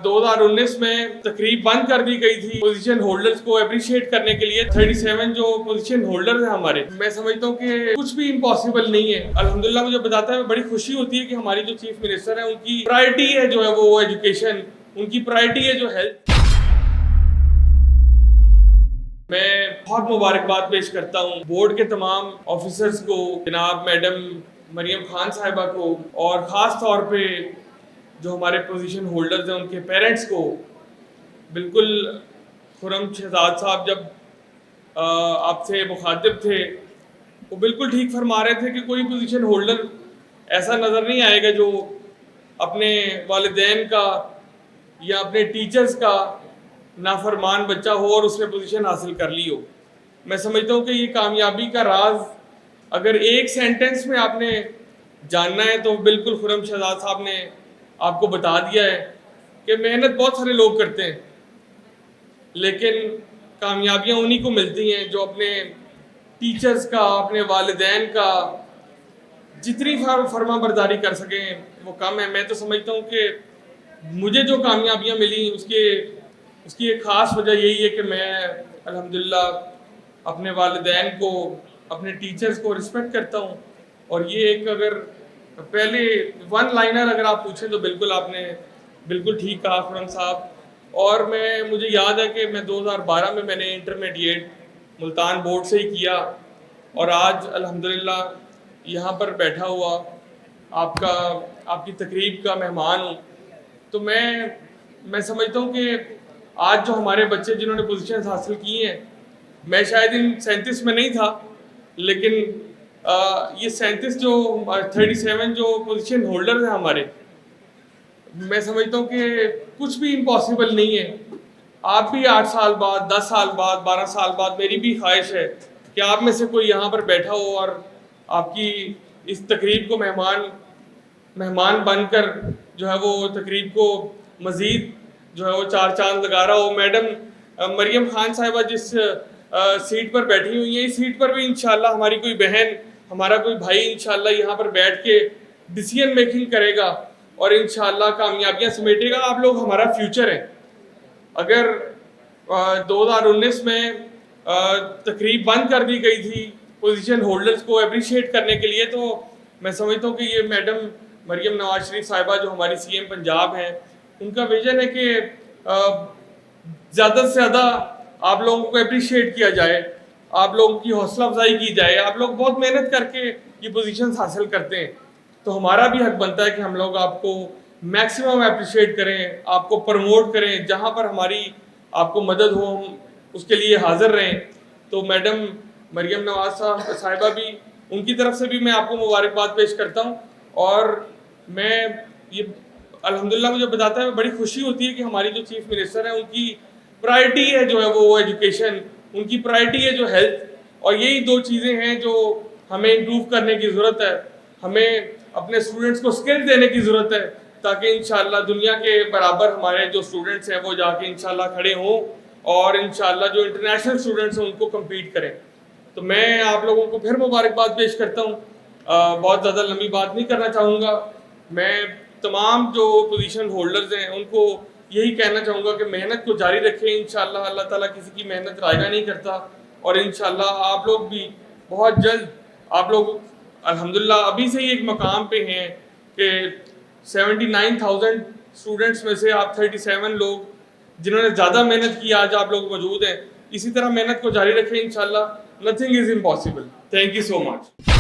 2019 में तकरीब बंद कर दी गई थी पोजीशन होल्डर्स को अप्रिशिएट करने के लिए। 37 जो पोजीशन होल्डर्स हैं हमारे, मैं समझता हूँ कि कुछ भी इम्पॉसिबल नहीं है। अल्हम्दुलिल्लाह मुझे बताता है बड़ी खुशी होती है कि हमारी जो चीफ मिनिस्टर है उनकी प्रायोरिटी है जो है वो एजुकेशन, उनकी प्रायोरिटी है जो हेल्थ। मैं बहुत मुबारकबाद पेश करता हूँ बोर्ड के तमाम ऑफिसर्स को, जनाब मैडम मरियम खान साहिबा को, और ख़ास तौर पे जो हमारे पोजीशन होल्डर्स हैं उनके पेरेंट्स को। बिल्कुल खुर्रम शहजाद साहब जब आपसे मुखातिब थे वो बिल्कुल ठीक फरमा रहे थे कि कोई पोजीशन होल्डर ऐसा नज़र नहीं आएगा जो अपने वालिदैन का या अपने टीचर्स का नाफरमान बच्चा हो और उसने पोजीशन हासिल कर ली हो। मैं समझता हूँ कि ये कामयाबी का राज अगर एक सेंटेंस में आपने जानना है तो बिल्कुल खुर्रम शहजाद साहब ने आपको बता दिया है कि मेहनत बहुत सारे लोग करते हैं, लेकिन कामयाबियाँ उन्हीं को मिलती हैं जो अपने टीचर्स का, अपने वालिदैन का जितनी फर्मा बरदारी कर सकें वो कम है। मैं तो समझता हूँ कि मुझे जो कामयाबियाँ मिली उसकी एक ख़ास वजह यही है कि मैं अल्हम्दुलिल्लाह अपने वालिदैन को, अपने टीचर्स को रिस्पेक्ट करता हूँ। और ये एक अगर पहले वन लाइनर अगर आप पूछें तो बिल्कुल आपने बिल्कुल ठीक कहा खुर्रम साहब। और मुझे याद है कि मैं 2012 में मैंने इंटरमीडिएट मुल्तान बोर्ड से ही किया और आज अल्हम्दुलिल्लाह यहाँ पर बैठा हुआ आपकी तकरीब का मेहमान हूँ। तो मैं समझता हूँ कि आज जो हमारे बच्चे जिन्होंने पोजीशंस हासिल की हैं, मैं शायद इन 37 में नहीं था, लेकिन ये 37 जो 37 जो पोजीशन होल्डर्स हैं हमारे, मैं समझता हूँ कि कुछ भी इम्पॉसिबल नहीं है। आप भी 8 साल बाद, 10 साल बाद, 12 साल बाद, मेरी भी ख्वाहिश है कि आप में से कोई यहाँ पर बैठा हो और आपकी इस तकरीब को मेहमान बनकर जो है वो तकरीब को मज़ीद जो है वो 4 चांद लगा रहा हो। मैडम मरियम खान साहिबा जिस सीट पर बैठी हुई हैं, इस सीट पर भी इंशाल्लाह हमारी कोई बहन, हमारा कोई भाई इंशाल्लाह यहाँ पर बैठ के डिसीजन मेकिंग करेगा और इंशाल्लाह कामयाबियाँ समेटेगा। आप लोग हमारा फ्यूचर है। अगर 2019 में तकरीब बंद कर दी गई थी पोजीशन होल्डर्स को अप्रिशिएट करने के लिए, तो मैं समझता हूँ कि ये मैडम मरियम नवाज शरीफ साहिबा जो हमारी सीएम पंजाब हैं, उनका विजन है कि ज़्यादा से ज़्यादा आप लोगों को अप्रिशिएट किया जाए, आप लोगों की हौसला अफजाई की जाए। आप लोग बहुत मेहनत करके ये पोजीशंस हासिल करते हैं, तो हमारा भी हक बनता है कि हम लोग आपको मैक्सिमम अप्रिशिएट करें, आपको प्रमोट करें, जहाँ पर हमारी आपको मदद हो हम उसके लिए हाजिर रहें। तो मैडम मरियम नवाज साहिबा भी, उनकी तरफ से भी मैं आपको मुबारकबाद पेश करता हूँ। और मैं ये अल्हम्दुलिल्लाह मुझे बताता है बड़ी खुशी होती है कि हमारी जो चीफ मिनिस्टर है उनकी प्रायोरिटी है जो है वो एजुकेशन, उनकी प्रायोरिटी है जो हेल्थ। और यही 2 चीज़ें हैं जो हमें इम्प्रूव करने की ज़रूरत है। हमें अपने स्टूडेंट्स को स्किल देने की ज़रूरत है ताकि इंशाल्लाह दुनिया के बराबर हमारे जो स्टूडेंट्स हैं वो जाके इंशाल्लाह खड़े हों और इंशाल्लाह जो इंटरनेशनल स्टूडेंट्स हैं उनको कम्पीट करें। तो मैं आप लोगों को फिर मुबारकबाद पेश करता हूँ। बहुत ज़्यादा लंबी बात नहीं करना चाहूँगा। मैं तमाम जो पोजीशन होल्डर्स हैं उनको यही कहना चाहूँगा कि मेहनत को जारी रखें। इंशाल्लाह अल्लाह ताला किसी की मेहनत रायगा नहीं करता। और इंशाल्लाह आप लोग भी बहुत जल्द, आप लोग अल्हम्दुलिल्लाह अभी से ही एक मकाम पे हैं कि 79,000 स्टूडेंट्स में से आप 37 लोग जिन्होंने ज़्यादा मेहनत की आज आप लोग मौजूद हैं। इसी तरह मेहनत को जारी रखें। इंशाल्लाह nothing is impossible. Thank you so much.